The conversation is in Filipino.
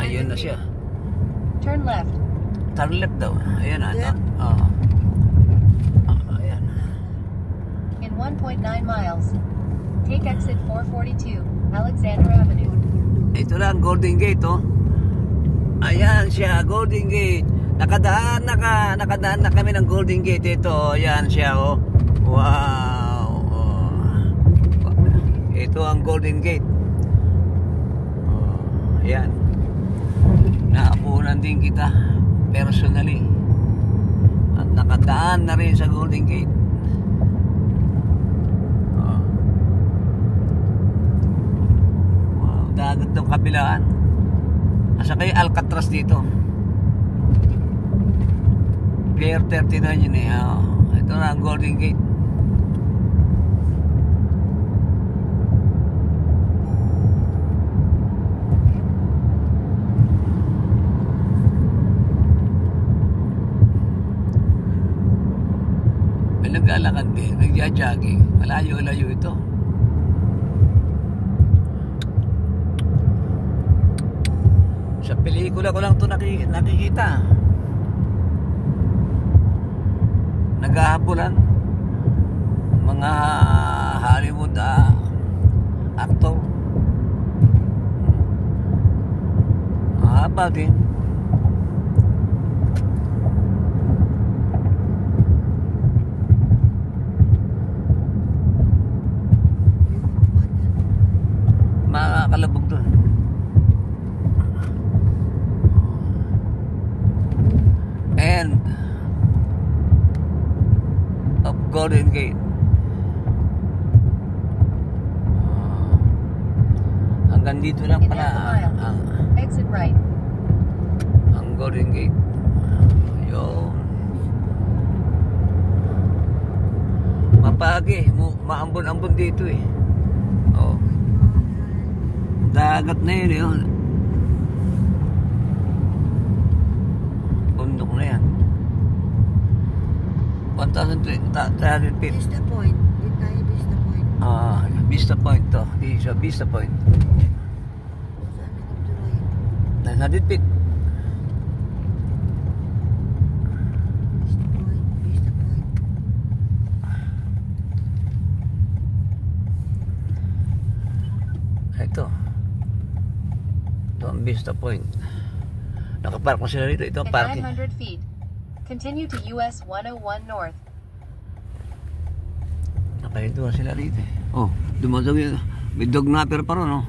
Ayun na siya. Turn left. Turn left daw. Ayan na. Left? Ayan. In 1.9 miles. Take exit 442, Alexander Avenue. Ito lang, Golden Gate, oh. Ayan siya, Golden Gate. Nakadaan na kami ng Golden Gate. Ito, ayan siya, oh. Wow. Oh. Ito ang Golden Gate. Oh, ayan. Naapunan din kita personally. At nakadaan na rin sa Golden Gate. Dagat ng kabilaan. Asa kayo Alcatraz dito. Pier 39 yun eh. Ito na ang Golden Gate. May naglalakad din, nagja-jogging. Malayo-layo ito. Sa pelikula ko lang ito nakikita. Naghahabulan mga Hollywood actor. Mahaba din. Makakalabog doon. End of Golden Gate. Hanggang dito lang pala Exit right. ang Golden Gate. Yun. Mapagi, maambon-ambon dito eh. Oh. Dagat na yun yun. Bundok na yan. 1,300 feet. Vista Point. Dito tayo Vista Point. Vista Point to. Dito sa Vista Point. Sa amin 900 ang tuloy. feet. Vista Point. Vista Point. Ito. Ito ang Vista Point. Nakapark mo sila dito. Ito ang In parking. 900 feet. Continue to US 101 North. Nakahinto na sila dito. Oh, dumadog yun. May dog napper pa ron, oh.